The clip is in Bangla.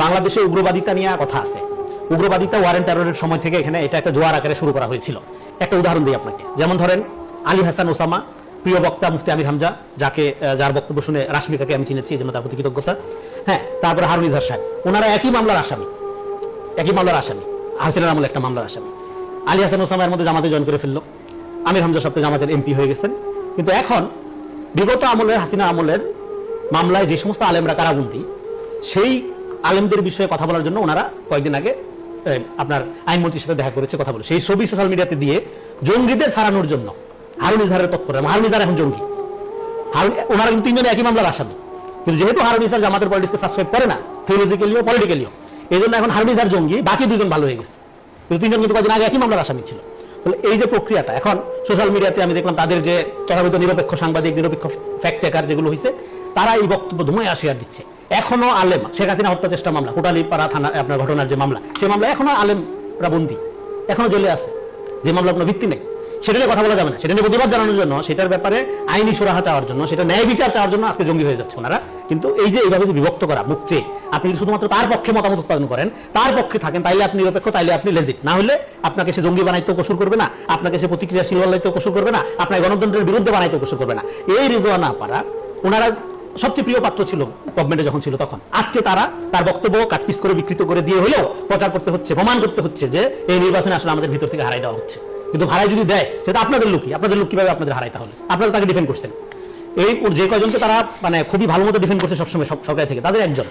বাংলাদেশে উগ্রবাদিতা নিয়ে কথা আছে। উগ্রবাদিতা ওয়ারেন টেররের সময় থেকে এখানে এটা একটা জোয়ার আকারে শুরু করা হয়েছিল। একটা উদাহরণ দিই আপনাকে, যেমন ধরেন আলী হাসান ওসামা, প্রিয় বক্তা মুফতি আমির হামজা, যার বক্তব্য শুনে রাশমিকাকে আমি চিনেছি, এই জন্য তার প্রতি কৃতজ্ঞতা। হ্যাঁ, তারপরে হারুন ইজাহার সাহেব, ওনারা একই মামলার আসামি হাসিনার আমলে একটা মামলার আসামি। আলী হাসান ওসামা এর মধ্যে জামাতে জয়েন করে ফেললো, আমির হামজা সাহেব জামাতের এমপি হয়ে গেছেন। কিন্তু এখন বিগত আমলের হাসিনা আমলের মামলায় যে সমস্ত আলেমরা কারাবন্দী, সেই আলেমদের বিষয়ে কথা বলার জন্য ওনারা কয়েকদিন আগে আপনার আইনমন্ত্রীর সাথে দেখা করেছে, কথা বলে সেই ছবি সোশ্যাল মিডিয়াতে দিয়ে জঙ্গিদের ছাড়ানোর জন্য হারুন ইজাহারের তৎপর। হারুন ইজাহার এখন জঙ্গি, ওনারা কিন্তু তিনজনে একই মামলার আসামি। কিন্তু যেহেতু হারুন ইজাহার জামাতের পলিটিক্সকে সাবস্ক্রাইব করে না, থিওলজিক্যালিও পলিটিক্যালিও, এই জন্য এখন হারুন ইজাহার জঙ্গি, বাকি দুজন ভালো হয়ে গেছে। কিন্তু তিনজন কিন্তু কয়েকদিন আগে একই মামলার আসামি ছিল। তাহলে এই যে প্রক্রিয়াটা এখন সোশ্যাল মিডিয়াতে আমি দেখলাম, তাদের যে তথাকথিত নিরপেক্ষ সাংবাদিক, নিরপেক্ষ ফ্যাক্ট চেকার যেগুলো হয়েছে, তারা এই বক্তব্য ধুমে শেয়ার দিচ্ছে। এখনো আলেম, শেখ হাসিনা হত্যা চেষ্টা মামলা, কোটালীপাড়া থানা আপনার ঘটনার যে মামলা, সেই মামলা এখনো আলেমরা বন্দী, এখনো জেলে আছে, যে মামলার কোনো ভিত্তি নেই। সেটা নিয়ে কথা বলা যাবে না, সেটা নিয়ে প্রতিবাদ জানানোর জন্য, সেটার ব্যাপারে আইনি সুরাহা চাওয়ার জন্য, সেটা ন্যায় বিচার চাওয়ার জন্য আজকে জঙ্গি হয়ে যাচ্ছে ওনারা। কিন্তু এই যে এইভাবে যে বিভক্ত করা মুখ চেয়ে, আপনি যদি শুধুমাত্র তার পক্ষে মতামত উৎপাদন করেন, তার পক্ষে থাকেন, তাইলে আপনি নিরপেক্ষ, তাইলে আপনি লেজিট, না হলে আপনাকে সে জঙ্গি বানাইতেও কসুর করবে না, আপনাকে সে প্রতিক্রিয়াশীল বানাইতেও কসুর করবে না, আপনার গণতন্ত্রের বিরুদ্ধে বানাইতেও কসুর করবে না। এই রিজওয়া না পারা, ওনারা সবচেয়ে প্রিয় পাত্র ছিল গভর্নমেন্টে যখন ছিল তখন। আজকে তার বক্তব্য কাটপিস করে বিকৃত করে দিয়ে হলেও প্রচার করতে হচ্ছে, প্রমাণ করতে হচ্ছে যে এই নির্বাচনে আসলে আমাদের ভিতর থেকে হারাই দেওয়া হচ্ছে। কিন্তু হারাই যদি দেয়, সেটা আপনাদের লোক কিভাবে আপনাদের হারাই? তাহলে আপনারা তাকে ডিফেন্ড করছেন। এই যে কয়জনকে তারা মানে খুবই ভালো মতো ডিফেন্ড করছে সবসময় সরকার থেকে, তাদের একজন